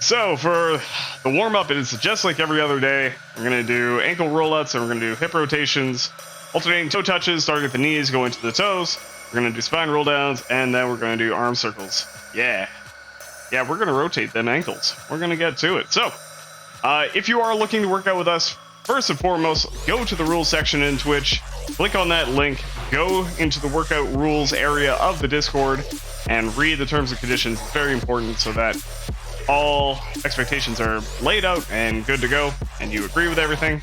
So for the warm-up, it is just like every other day. We're going to do ankle rollouts, and we're going to do hip rotations, alternating toe touches, starting at the knees, going to the toes. We're going to do spine roll downs, and then we're going to do arm circles. Yeah, we're going to rotate them ankles. We're going to get to it. So if you are looking to work out with us, first and foremost, go to the rules section in Twitch, click on that link, go into the workout rules area of the Discord, and read the terms and conditions. It's very important so that all expectations are laid out and good to go, and you agree with everything.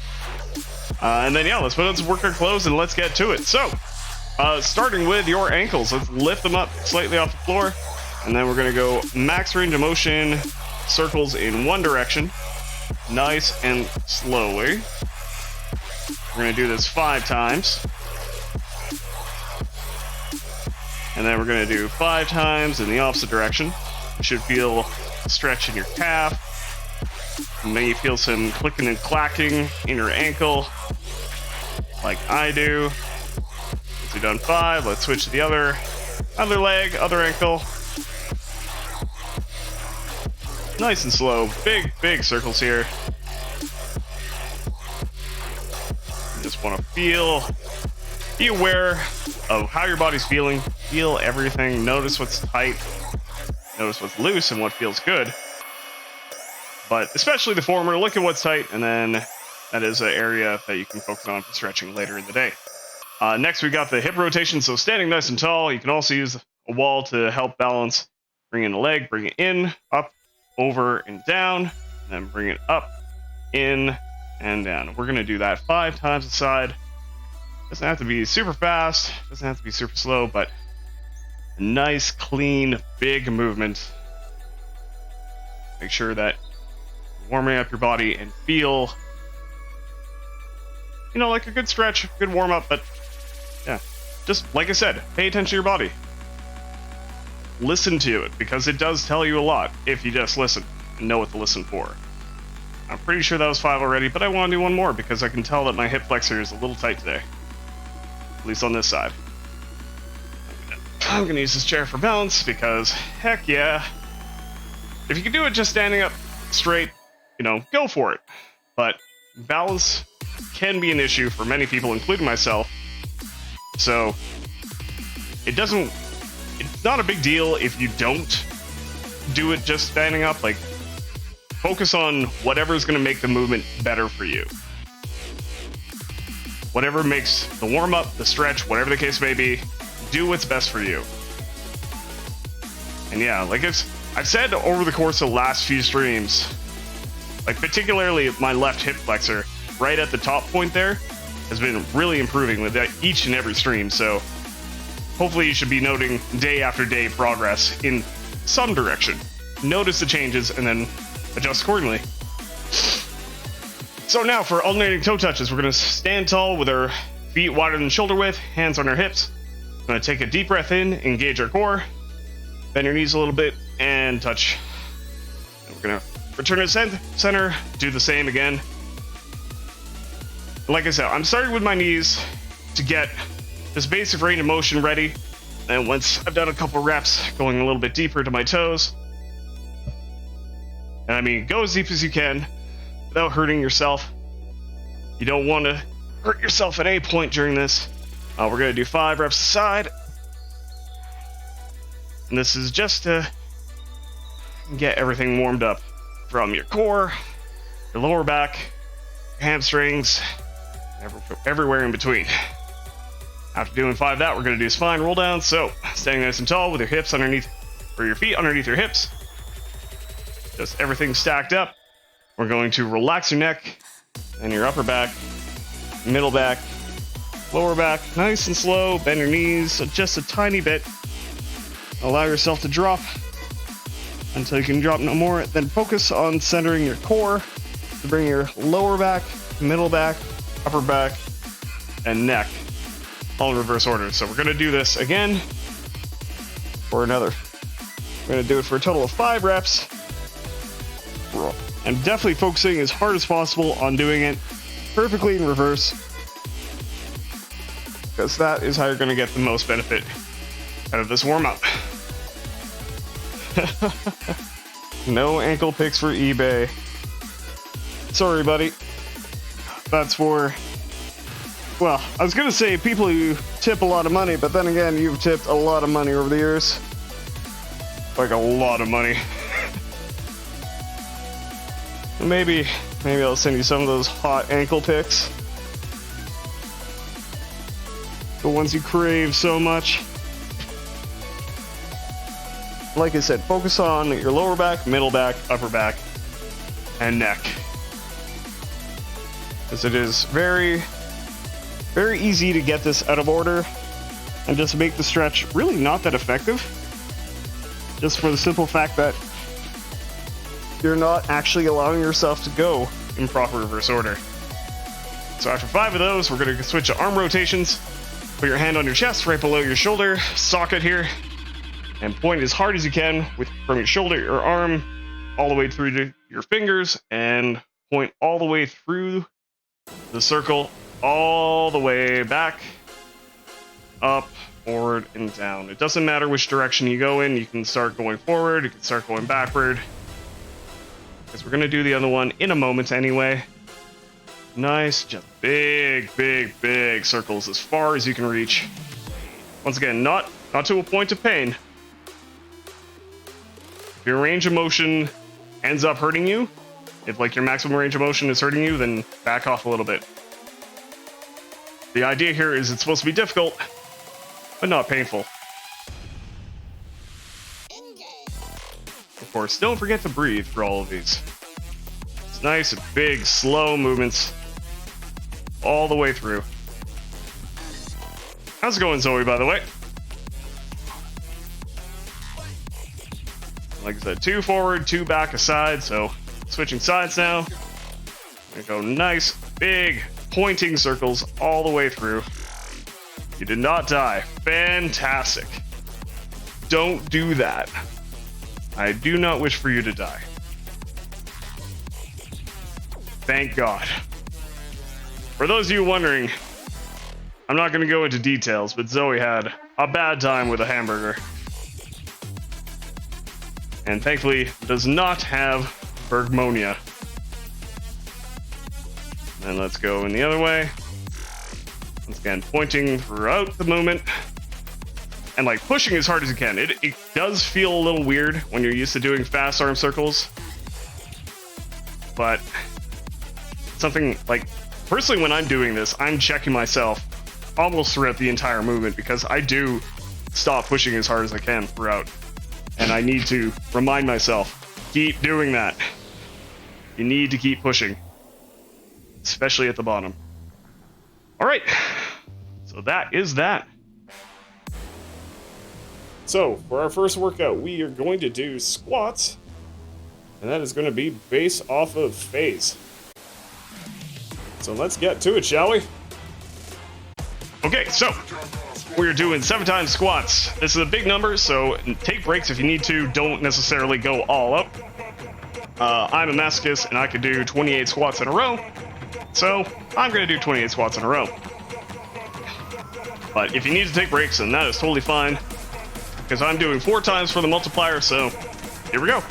And then, let's put on some workout clothes and let's get to it. So, starting with your ankles, let's lift them up slightly off the floor, and then we're going to go max range of motion, circles in one direction, nice and slowly. We're going to do this 5 times. And then we're going to do 5 times in the opposite direction. You should feel a stretch in your calf. And then you feel some clicking and clacking in your ankle, like I do. Once you've done 5, let's switch to the other leg, other ankle. Nice and slow. Big circles here. You just want to be aware of how your body's feeling. Feel everything. Notice what's tight. Notice what's loose and what feels good. But especially the former, look at what's tight, and then that is an area that you can focus on for stretching later in the day. Next, we got the hip rotation. So standing nice and tall, you can also use a wall to help balance. Bring in a leg, bring it in, up, over, and down, and then bring it up, in, and down. We're going to do that 5 times a side. Doesn't have to be super fast, doesn't have to be super slow, but a nice, clean, big movement. Make sure that you're warming up your body and feel, like a good stretch, good warm up, but just like I said, pay attention to your body. Listen to it, because it does tell you a lot if you just listen and know what to listen for. I'm pretty sure that was 5 already, but I want to do one more because I can tell that my hip flexor is a little tight today. At least on this side. I'm going to use this chair for balance because, heck yeah. If you can do it just standing up straight, go for it. But balance can be an issue for many people, including myself. So, it's not a big deal if you don't do it just standing up. Like, focus on whatever's going to make the movement better for you. Whatever makes the warm-up, the stretch, whatever the case may be, do what's best for you. And I've said over the course of the last few streams, like particularly my left hip flexor, right at the top point there, has been really improving with each and every stream. So hopefully you should be noting day after day progress in some direction. Notice the changes and then adjust accordingly. So now for alternating toe touches, we're going to stand tall with our feet wider than shoulder width, hands on our hips. We're going to take a deep breath in, engage our core, bend your knees a little bit, and touch. And we're going to return to center, do the same again. Like I said, I'm starting with my knees to get this basic range of motion ready. And once I've done a couple reps, going a little bit deeper to my toes. And go as deep as you can without hurting yourself. You don't want to hurt yourself at any point during this. We're going to do 5 reps a side. And this is just to get everything warmed up from your core, your lower back, your hamstrings, everywhere in between. After doing 5 of that, we're going to do spine roll down. So, standing nice and tall with your hips underneath, or your feet underneath your hips. Just everything stacked up. We're going to relax your neck and your upper back, middle back, lower back, nice and slow. Bend your knees just a tiny bit. Allow yourself to drop until you can drop no more. Then focus on centering your core to bring your lower back, middle back, upper back, and neck all in reverse order. So we're going to do this again for another. We're going to do it for a total of 5 reps. And definitely focusing as hard as possible on doing it perfectly in reverse, because that is how you're going to get the most benefit out of this warm-up. No ankle picks for eBay. Sorry, buddy. That's for... Well, I was gonna say people who tip a lot of money, but then again, you've tipped a lot of money over the years. Like a lot of money. Maybe I'll send you some of those hot ankle picks. The ones you crave so much. Like I said, focus on your lower back, middle back, upper back, and neck. Because it is very, very easy to get this out of order and just make the stretch really not that effective. Just for the simple fact that you're not actually allowing yourself to go in proper reverse order. So after 5 of those, we're going to switch to arm rotations. Put your hand on your chest right below your shoulder socket here, and point as hard as you can from your shoulder or arm all the way through to your fingers, and point all the way through the circle, all the way back, up, forward, and down. It doesn't matter which direction you go in. You can start going forward, you can start going backward, because we're going to do the other one in a moment anyway. Nice, just big, big, big circles as far as you can reach. Once again, not to a point of pain. If your range of motion ends up hurting you, if like your maximum range of motion is hurting you, then back off a little bit. The idea here is it's supposed to be difficult, but not painful. Of course, don't forget to breathe for all of these. It's nice, big, slow movements all the way through. How's it going, Zoe, by the way? Like I said, 2 forward, 2 back aside, so switching sides now. We go nice, big, pointing circles all the way through. You did not die. Fantastic. Don't do that. I do not wish for you to die. Thank God. For those of you wondering, I'm not going to go into details, but Zoe had a bad time with a hamburger. And thankfully does not have Bergmonia. And let's go in the other way. Once again, pointing throughout the movement. And like pushing as hard as you can. It does feel a little weird when you're used to doing fast arm circles. But something like, personally when I'm doing this, I'm checking myself almost throughout the entire movement, because I do stop pushing as hard as I can throughout. And I need to remind myself, keep doing that. You need to keep pushing. Especially at the bottom. Alright, so that is that. So, for our first workout, we are going to do squats. And that is going to be based off of phase. So let's get to it, shall we? Okay, so we're doing 7 times squats. This is a big number, so take breaks if you need to. Don't necessarily go all up. I'm a masochist, and I could do 28 squats in a row. So I'm going to do 28 squats in a row. But if you need to take breaks, then that is totally fine. Because I'm doing 4 times for the multiplier, so here we go.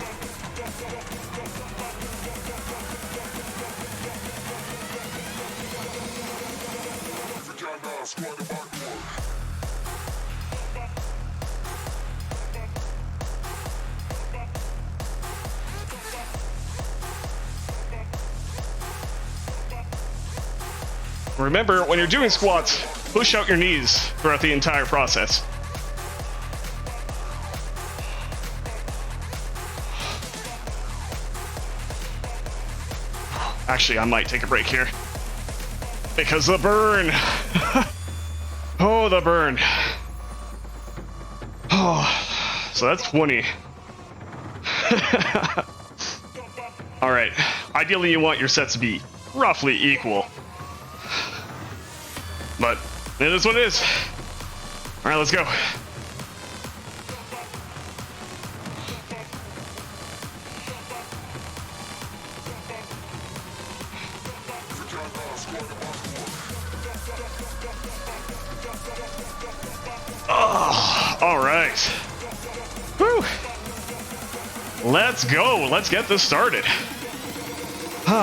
Remember, when you're doing squats, push out your knees throughout the entire process. Actually, I might take a break here. Because the burn! Oh, the burn. Oh, so that's 20. Alright, ideally you want your sets to be roughly equal. But it is what it is. Alright, let's go. Oh, alright. Whew. let's go. Let's get this started.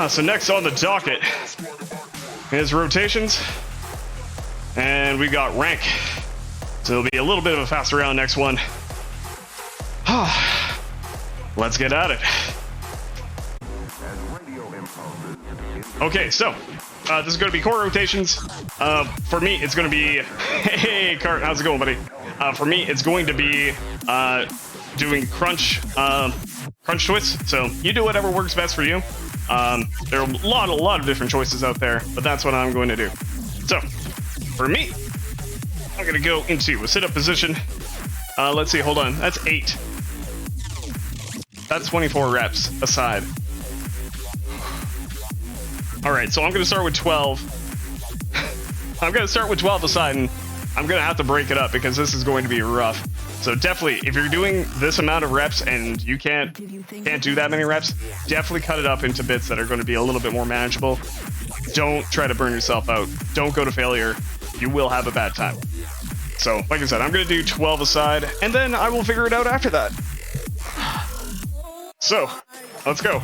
So next on the docket is rotations. And we got rank. So it'll be a little bit of a faster round next one. Let's get at it. Okay, so this is going to be core rotations. For me, it's going to be... Hey, Cart, how's it going, buddy? For me, it's going to be doing crunch twists. So you do whatever works best for you. There are a lot of different choices out there, but that's what I'm going to do. So for me, I'm going to go into a sit-up position. Let's see, hold on. That's 8. That's 24 reps aside. All right, so I'm going to start with 12. I'm going to start with 12 aside, and I'm going to have to break it up because this is going to be rough. So definitely, if you're doing this amount of reps and you can't do that many reps, definitely cut it up into bits that are going to be a little bit more manageable. Don't try to burn yourself out. Don't go to failure. You will have a bad time. So, like I said, I'm going to do 12 aside, and then I will figure it out after that. So, let's go.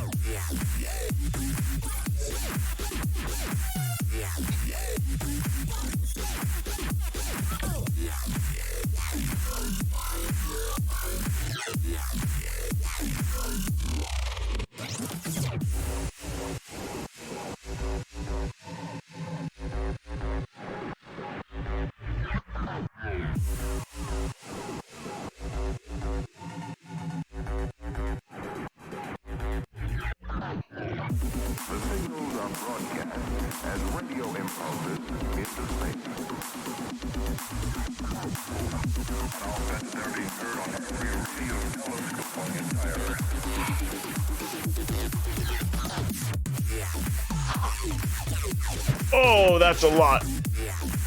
Oh, that's a lot.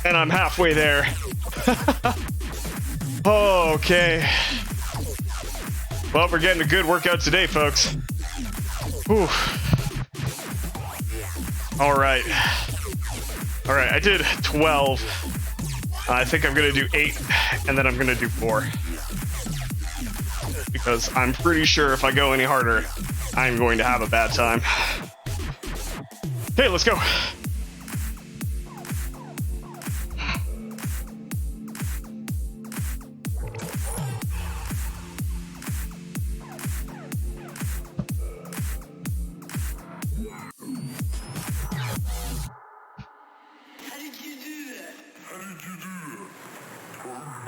And I'm halfway there. Okay. Well, we're getting a good workout today, folks. Whew. All right, I did 12. I think I'm gonna do 8, and then I'm gonna do 4. Because I'm pretty sure if I go any harder, I'm going to have a bad time. Okay, let's go.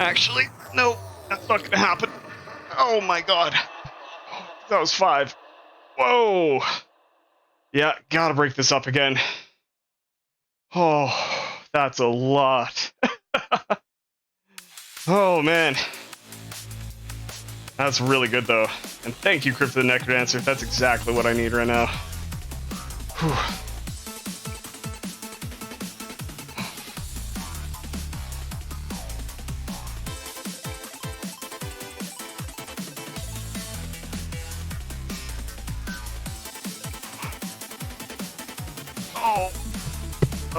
Actually, no, that's not gonna happen. Oh my god. That was 5. Whoa. Yeah, gotta break this up again. Oh, that's a lot. Oh man. That's really good though. And thank you, Crypt the Necrodancer. That's exactly what I need right now. Whew.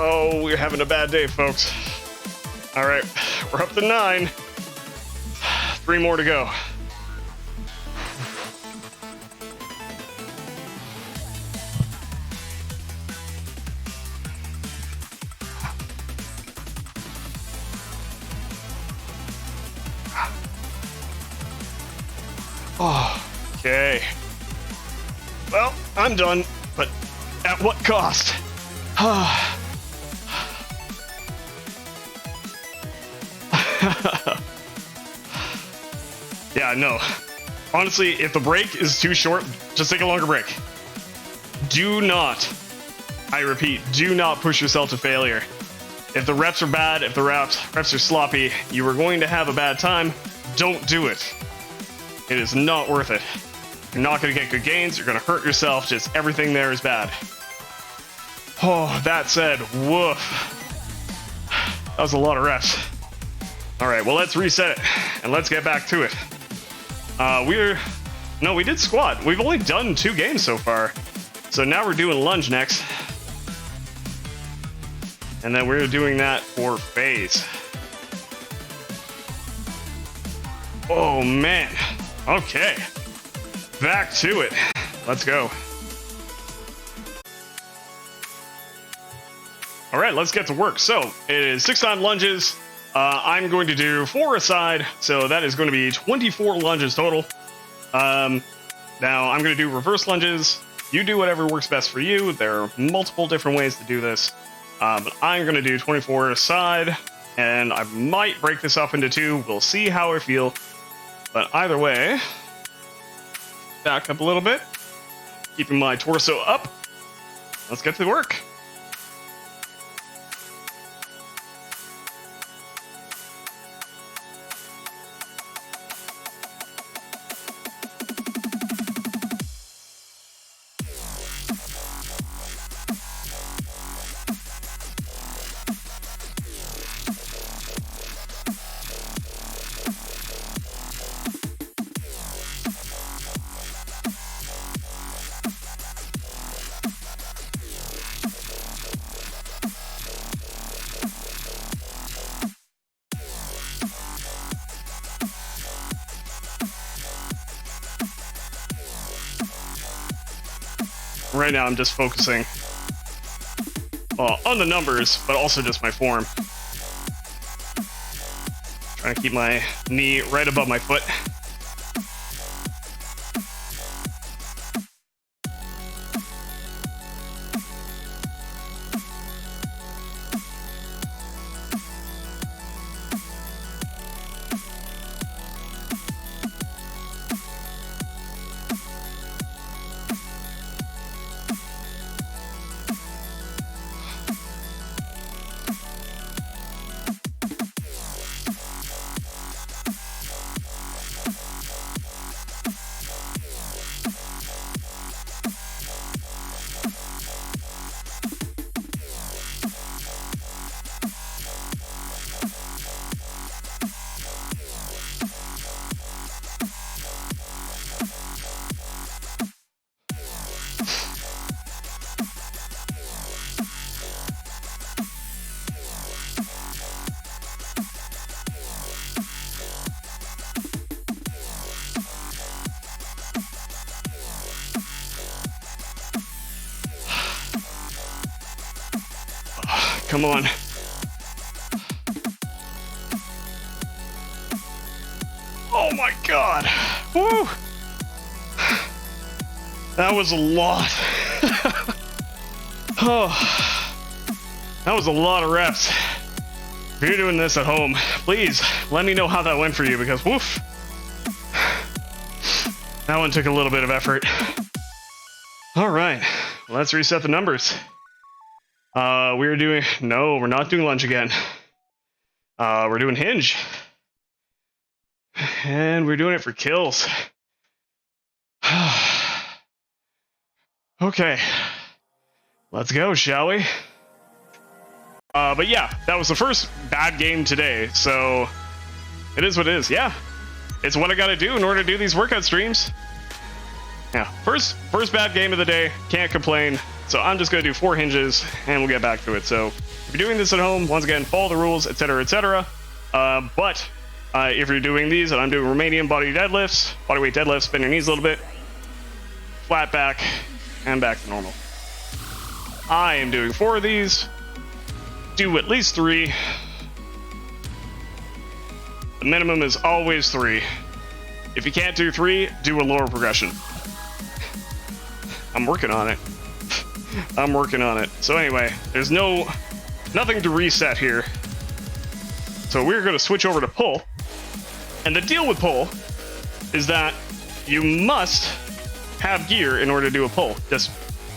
Oh, we're having a bad day, folks. All right, we're up to 9. 3 more to go. Oh, okay. Well, I'm done, but at what cost? Yeah, no. Honestly, if the break is too short, just take a longer break. Do not, I repeat, do not push yourself to failure. If the reps are bad, if the reps are sloppy, you are going to have a bad time. Don't do it. It is not worth it. You're not going to get good gains. You're going to hurt yourself. Just everything there is bad. Oh, that said, woof. That was a lot of reps. All right, well, let's reset it and let's get back to it. We did squat. We've only done 2 games so far. So now we're doing lunge next. And then we're doing that for phase. Oh man. Okay. back to it. Let's go. All right, let's get to work. So it is 6-time lunges. I'm going to do 4 a side, so that is going to be 24 lunges total. Now I'm going to do reverse lunges. You do whatever works best for you. There are multiple different ways to do this, but I'm going to do 24 a side, and I might break this up into 2. We'll see how I feel, but either way, back up a little bit, keeping my torso up. Let's get to work. Right now I'm just focusing on the numbers, but also just my form. Trying to keep my knee right above my foot. Come on. Oh my god. Woo! That was a lot. Oh, that was a lot of reps. If you're doing this at home, please let me know how that went for you, because woof. That one took a little bit of effort. All right, let's reset the numbers. We're not doing lunge again. We're doing hinge. And we're doing it for kills. Okay. Let's go, shall we? But yeah, that was the first bad game today, so it is what it is. Yeah, it's what I gotta do in order to do these workout streams. Yeah, first bad game of the day, can't complain. So I'm just gonna do 4 hinges, and we'll get back to it. So if you're doing this at home, once again, follow the rules, etc., etc. But if you're doing these, and I'm doing Romanian bodyweight deadlifts, bend your knees a little bit, flat back, and back to normal. I am doing 4 of these. Do at least 3. The minimum is always 3. If you can't do 3, do a lower progression. I'm working on it. I'm working on it. So anyway, there's nothing to reset here. So we're going to switch over to pull. And the deal with pull is that you must have gear in order to do a pull, just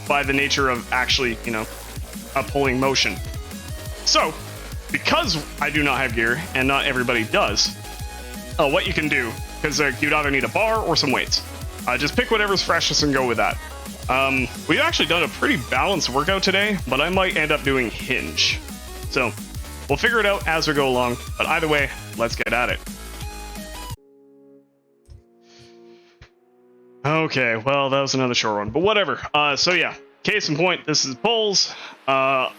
by the nature of actually, a pulling motion. So, because I do not have gear, and not everybody does, what you can do, because you'd either need a bar or some weights. Just pick whatever's freshest and go with that. We've actually done a pretty balanced workout today, but I might end up doing hinge. So, we'll figure it out as we go along, but either way, let's get at it. Okay, well, that was another short one, but whatever. So yeah, case in point, this is pulls. I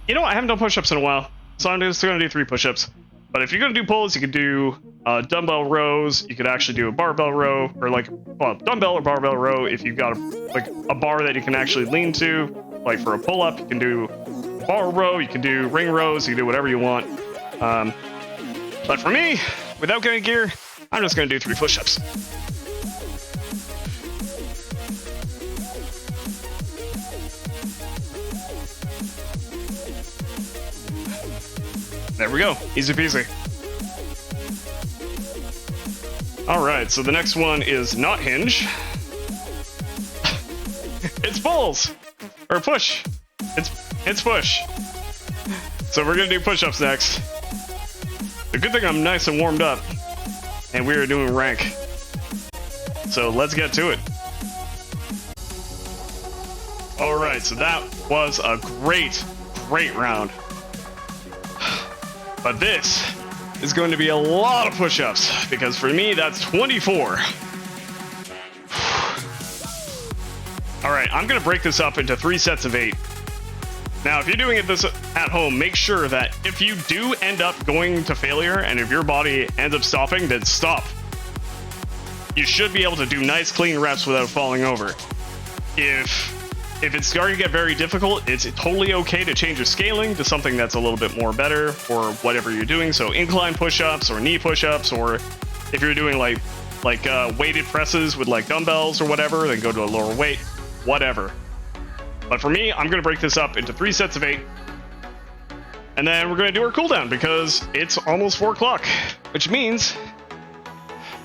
haven't done push-ups in a while, so I'm just gonna do 3 push-ups. But if you're gonna do pulls, you could do dumbbell rows. You could actually do a barbell row, or like, well, dumbbell or barbell row. If you've got a bar that you can actually lean to, like for a pull-up, you can do bar row. You can do ring rows. You can do whatever you want. But for me, without getting gear, I'm just gonna do 3 push-ups. There we go. Easy peasy. Alright, so the next one is not hinge. It's pulls! Or push. It's push. So we're gonna do push-ups next. The good thing I'm nice and warmed up. And we are doing rank. So let's get to it. Alright, so that was a great round. But this is going to be a lot of push-ups, because for me, that's 24. Alright, I'm going to break this up into 3 sets of 8. Now, if you're doing this at home, make sure that if you do end up going to failure, and if your body ends up stopping, then stop. You should be able to do nice, clean reps without falling over. If it's starting to get very difficult, it's totally okay to change your scaling to something that's a little bit more better for whatever you're doing. So incline push-ups or knee push-ups, or if you're doing like weighted presses with like dumbbells or whatever, then go to a lower weight, whatever. But for me, I'm going to break this up into 3 sets of 8. And then we're going to do our cooldown because it's almost 4 o'clock, which means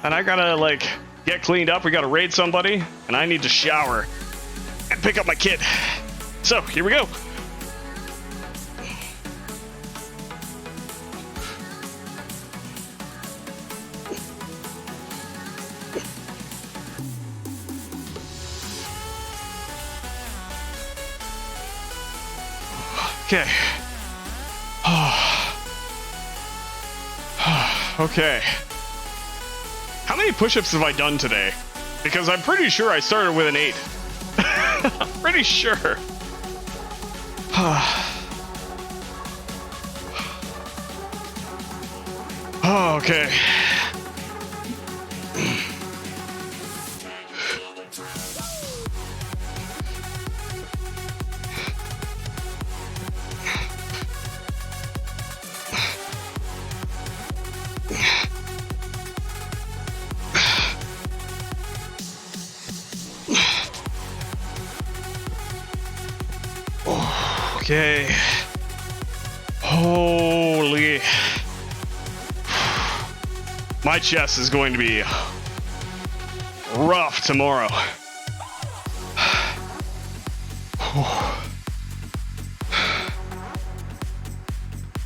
that I got to like get cleaned up. We got to raid somebody and I need to shower and pick up my kid. So, here we go. Okay. Okay. How many push-ups have I done today? Because I'm pretty sure I started with an 8. I'm pretty sure. Oh, okay. Okay. Holy. My chest is going to be rough tomorrow.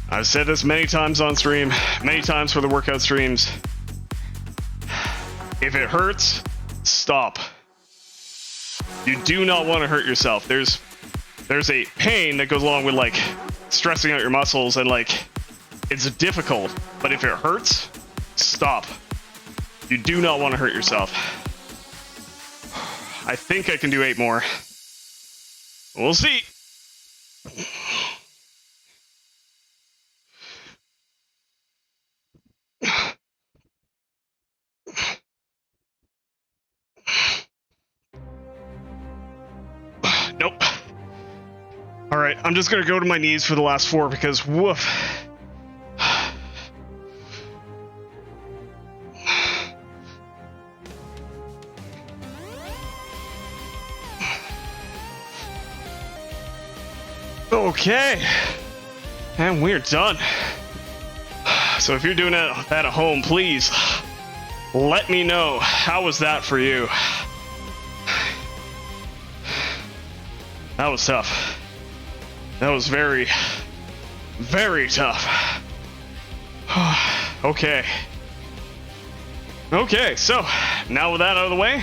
I've said this many times on stream, many times for the workout streams. If it hurts, stop. You do not want to hurt yourself. There's a pain that goes along with like stressing out your muscles, and like it's difficult, but if it hurts, stop. You do not want to hurt yourself. I think I can do 8 more. We'll see. Nope. All right, I'm just gonna go to my knees for the last 4 because woof. Okay, and we're done. So if you're doing that at home, please let me know, how was that for you? That was tough. That was very, very tough. Okay. Okay, so now with that out of the way,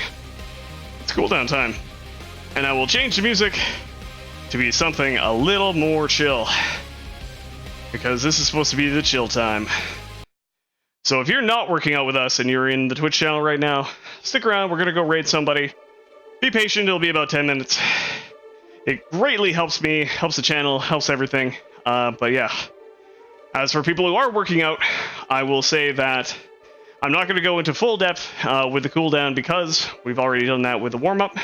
it's cooldown time. And I will change the music to be something a little more chill, because this is supposed to be the chill time. So if you're not working out with us and you're in the Twitch channel right now, stick around. We're going to go raid somebody. Be patient. It'll be about 10 minutes. It greatly helps me, helps the channel, helps everything. But yeah, As for people who are working out, I will say that I'm not going to go into full depth with the cooldown because we've already done that with the warm-up.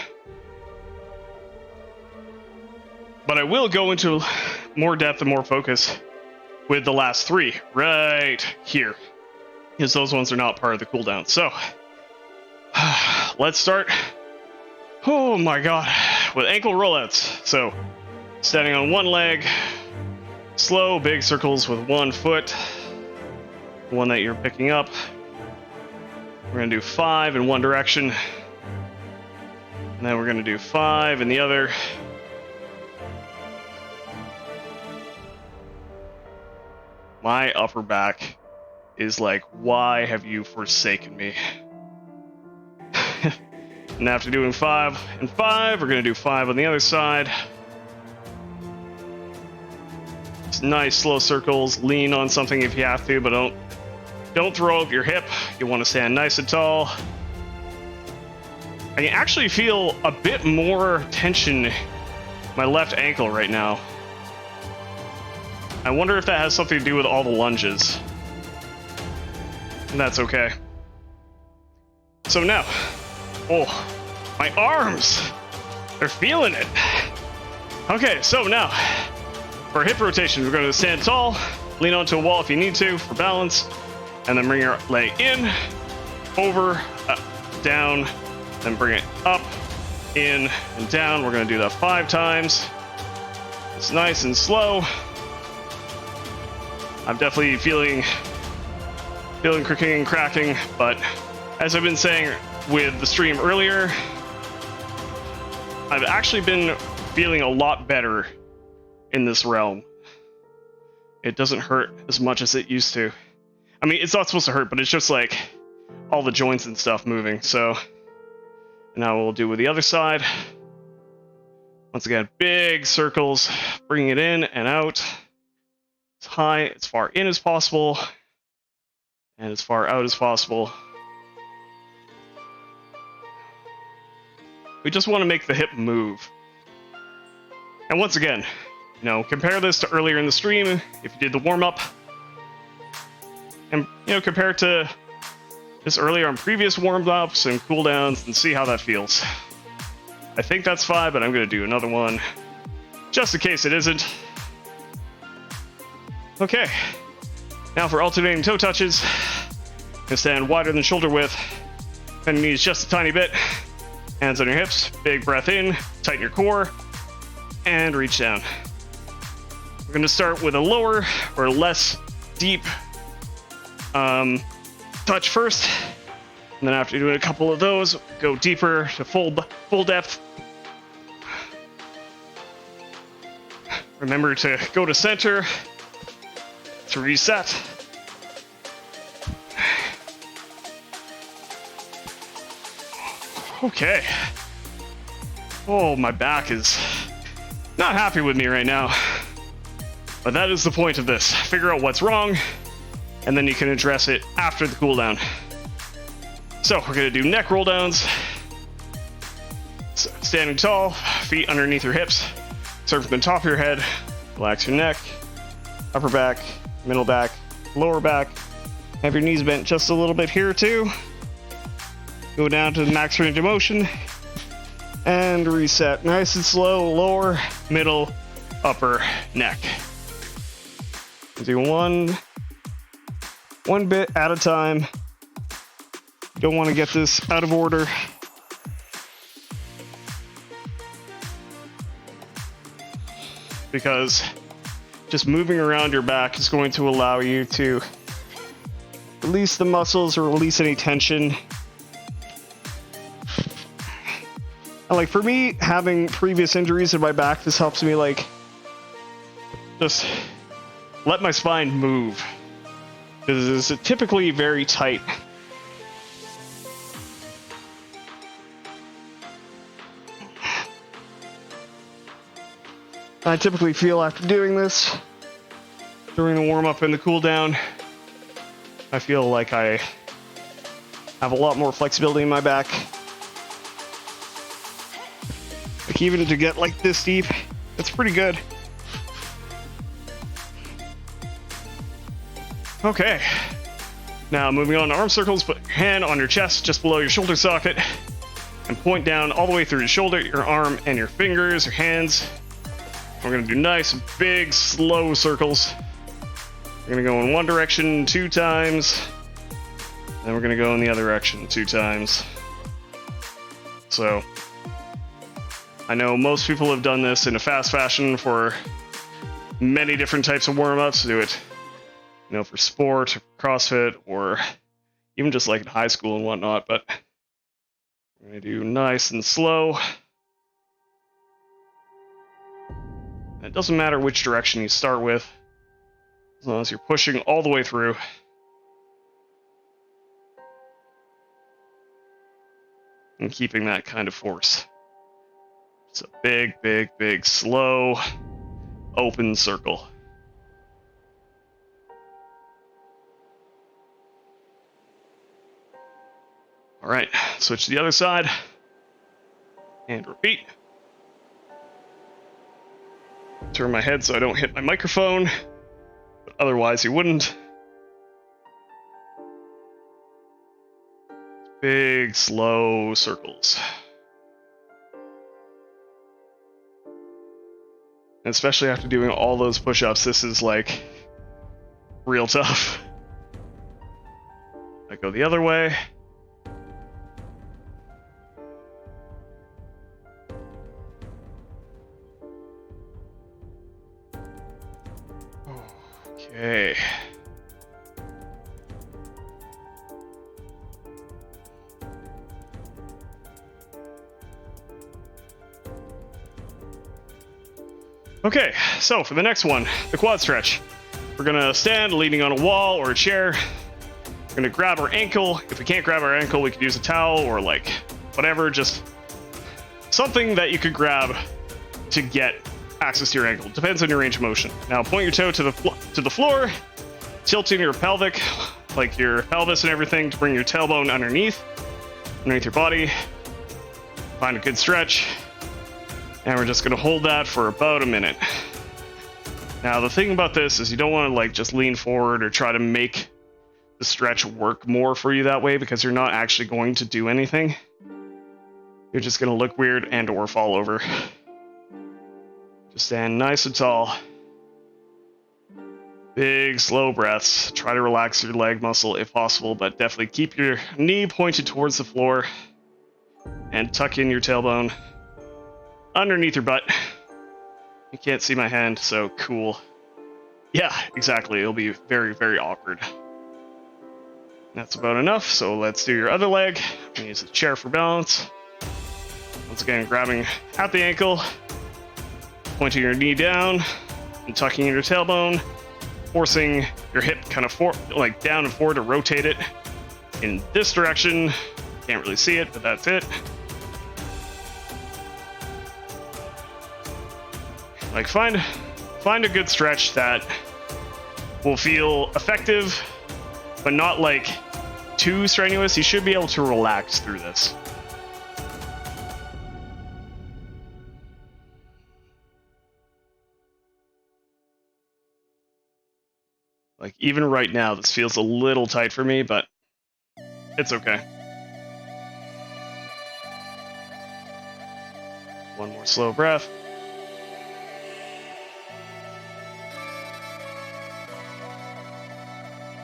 But I will go into more depth and more focus with the last 3 right here, because those ones are not part of the cooldown. So let's start. Oh my god, with ankle rollouts. So standing on one leg, slow big circles with one foot, the one that you're picking up. We're gonna do 5 in one direction, and then we're gonna do 5 in the other. My upper back is like, why have you forsaken me? And after doing 5 and 5, we're gonna do 5 on the other side. It's nice slow circles. Lean on something if you have to, but don't throw up your hip. You want to stand nice and tall. I can actually feel a bit more tension in my left ankle right now. I wonder if that has something to do with all the lunges. And that's okay. So now, oh, my arms, they're feeling it. Okay, so now, for hip rotation, we're going to stand tall, lean onto a wall if you need to for balance, and then bring your leg in, over, up, down, then bring it up, in, and down. We're going to do that 5 times. It's nice and slow. I'm definitely feeling cricking and cracking, but as I've been saying with the stream earlier, I've actually been feeling a lot better in this realm. It doesn't hurt as much as it used to. I mean, it's not supposed to hurt, but it's just like all the joints and stuff moving. So now we'll do with the other side. Once again, big circles, bringing it in and out. As high, as far in as possible, and as far out as possible. We just want to make the hip move. And once again, you know, compare this to earlier in the stream, if you did the warm-up. And, you know, compare it to this earlier on previous warm-ups and cooldowns and see how that feels. I think that's 5, but I'm going to do another one just in case it isn't. Okay, now for alternating toe touches. Gonna stand wider than shoulder width, bend your knees just a tiny bit, hands on your hips, big breath in, tighten your core, and reach down. We're gonna start with a lower or less deep touch first, and then after doing a couple of those, go deeper to full depth. Remember to go to center to reset. Okay. Oh, my back is not happy with me right now. But that is the point of this. Figure out what's wrong, and then you can address it after the cooldown. So we're gonna do neck roll downs. Standing tall, feet underneath your hips. Start from the top of your head. Relax your neck, upper back, middle back, lower back. Have your knees bent just a little bit here too. Go down to the max range of motion and reset. Nice and slow, lower, middle, upper, neck. Do one bit at a time. Don't want to get this out of order. Because just moving around your back is going to allow you to release the muscles or release any tension. And like for me, having previous injuries in my back, this helps me like just let my spine move. Because it's typically very tight. I typically feel after doing this, during the warm-up and the cool-down, I feel like I have a lot more flexibility in my back. Like even to get like this deep, it's pretty good. Okay. Now moving on to arm circles, put your hand on your chest just below your shoulder socket and point down all the way through your shoulder, your arm, and your fingers, your hands. We're gonna do nice, big, slow circles. We're gonna go in one direction 2 times, then we're gonna go in the other direction 2 times. So, I know most people have done this in a fast fashion for many different types of warm-ups. Do it, you know, for sport, or CrossFit, or even just like in high school and whatnot, but we're gonna do nice and slow. It doesn't matter which direction you start with, as long as you're pushing all the way through. And keeping that kind of force. It's a big, big, big, slow, open circle. All right, switch to the other side. And repeat. Turn my head so I don't hit my microphone, but otherwise you wouldn't. Big, slow circles. And especially after doing all those push-ups, this is like real tough. I go the other way. Okay. Okay, so for the next one, the quad stretch. We're gonna stand leaning on a wall or a chair. We're gonna grab our ankle. If we can't grab our ankle, we could use a towel or like whatever, just something that you could grab to get access to your ankle. Depends on your range of motion. Now point your toe to the floor, tilting your pelvic, like your pelvis and everything, to bring your tailbone underneath your body. Find a good stretch. And we're just gonna hold that for about a minute. Now the thing about this is you don't want to like just lean forward or try to make the stretch work more for you that way, because you're not actually going to do anything. You're just gonna look weird and or fall over. Just stand nice and tall. Big, slow breaths. Try to relax your leg muscle if possible, but definitely keep your knee pointed towards the floor and tuck in your tailbone underneath your butt. You can't see my hand, so cool. Yeah, exactly. It'll be very, very awkward. That's about enough, so let's do your other leg. I'm gonna use the chair for balance. Once again, grabbing at the ankle, pointing your knee down, and tucking in your tailbone, forcing your hip kind of like down and forward to rotate it in this direction. Can't really see it, but that's it. Like find a good stretch that will feel effective, but not like too strenuous. You should be able to relax through this. Like even right now, this feels a little tight for me, but it's okay. One more slow breath.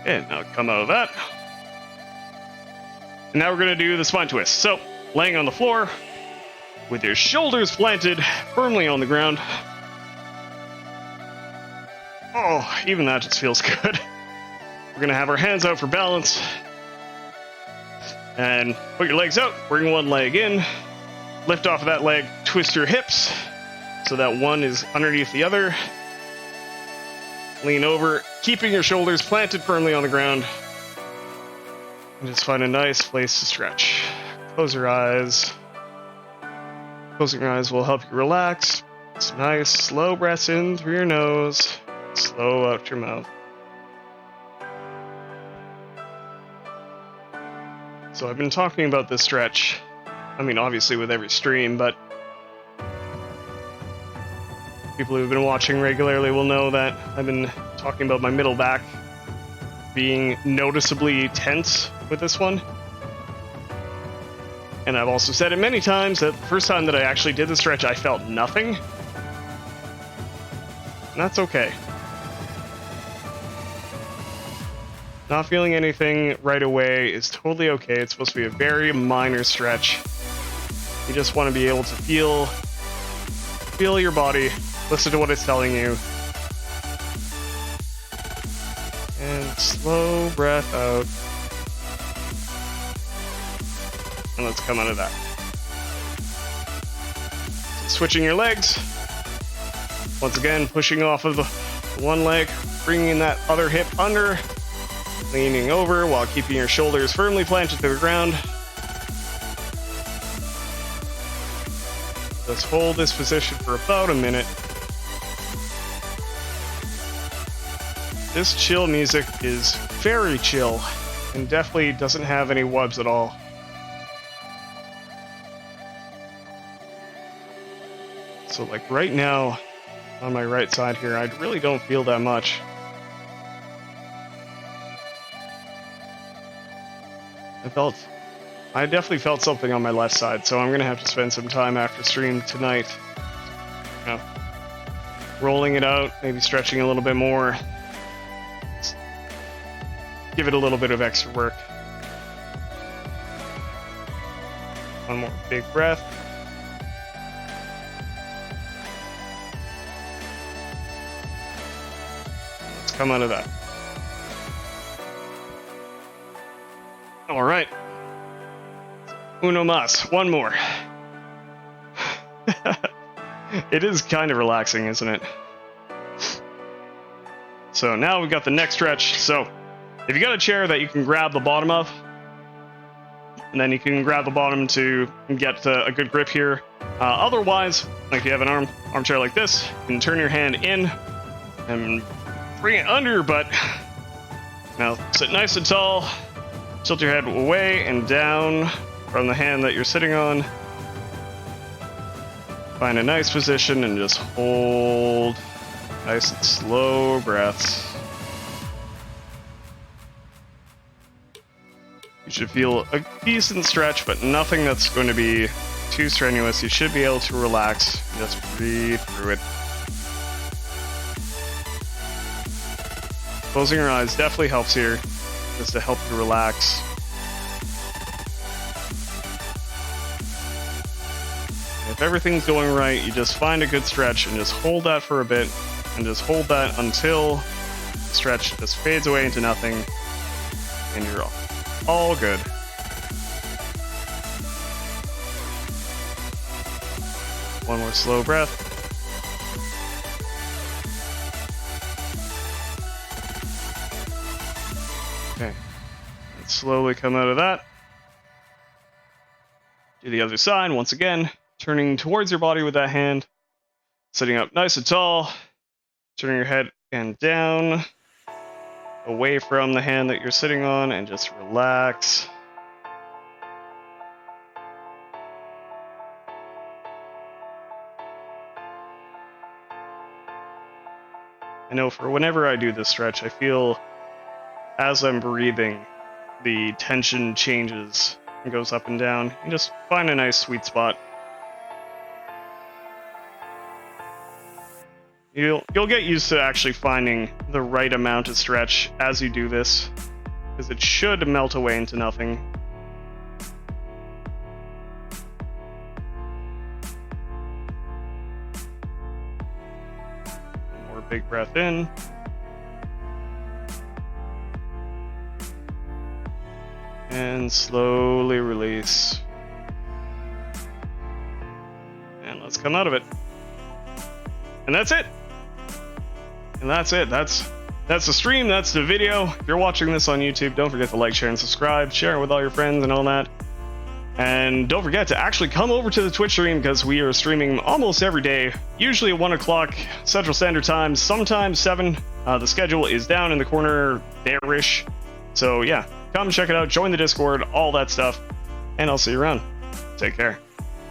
Okay, now come out of that. And now we're going to do the spine twist. So, laying on the floor, with your shoulders planted firmly on the ground. Oh, even that just feels good. We're going to have our hands out for balance. And put your legs out, bring one leg in, lift off of that leg, twist your hips so that one is underneath the other. Lean over, keeping your shoulders planted firmly on the ground. And just find a nice place to stretch. Close your eyes. Closing your eyes will help you relax. Some nice slow breaths in through your nose, slow out your mouth. So I've been talking about this stretch, I mean obviously with every stream, but people who've been watching regularly will know that I've been talking about my middle back being noticeably tense with this one. And I've also said it many times that the first time that I actually did the stretch, I felt nothing. And that's okay. Not feeling anything right away is totally okay. It's supposed to be a very minor stretch. You just want to be able to feel your body, listen to what it's telling you. And slow breath out. And let's come out of that. Switching your legs. Once again, pushing off of the one leg, bringing that other hip under, leaning over while keeping your shoulders firmly planted to the ground. Let's hold this position for about a minute. This chill music is very chill and definitely doesn't have any wubs at all. So like right now, on my right side here, I really don't feel that much. I definitely felt something on my left side, so I'm gonna have to spend some time after stream tonight, you know, rolling it out, maybe stretching a little bit more. Give it a little bit of extra work. One more big breath. Let's come out of that. All right. Uno mas. One more. It is kind of relaxing, isn't it? So now we've got the neck stretch. So if you got a chair that you can grab the bottom of, and then you can grab the bottom to get a good grip here. Otherwise, like if you have an armchair like this, you can turn your hand in and bring it under your butt. Now sit nice and tall. Tilt your head away and down from the hand that you're sitting on. Find a nice position and just hold nice and slow breaths. You should feel a decent stretch, but nothing that's going to be too strenuous. You should be able to relax and just breathe through it. Closing your eyes definitely helps here, just to help you relax. If everything's going right, you just find a good stretch and just hold that for a bit, and just hold that until the stretch just fades away into nothing, and you're all good. One more slow breath. Okay. Let's slowly come out of that. Do the other side once again. Turning towards your body with that hand, sitting up nice and tall, turning your head and down, away from the hand that you're sitting on, and just relax. I know for whenever I do this stretch, I feel as I'm breathing, the tension changes and goes up and down. You just find a nice sweet spot. You'll get used to actually finding the right amount of stretch as you do this, because it should melt away into nothing. One more big breath in. And slowly release. And let's come out of it. And that's it. And that's it. That's the stream. That's the video. If you're watching this on YouTube, don't forget to like, share, and subscribe. Share it with all your friends and all that. And don't forget to actually come over to the Twitch stream, because we are streaming almost every day, usually at 1 o'clock Central Standard Time, sometimes 7. The schedule is down in the corner there-ish. So yeah, come check it out, join the Discord, all that stuff, and I'll see you around. Take care.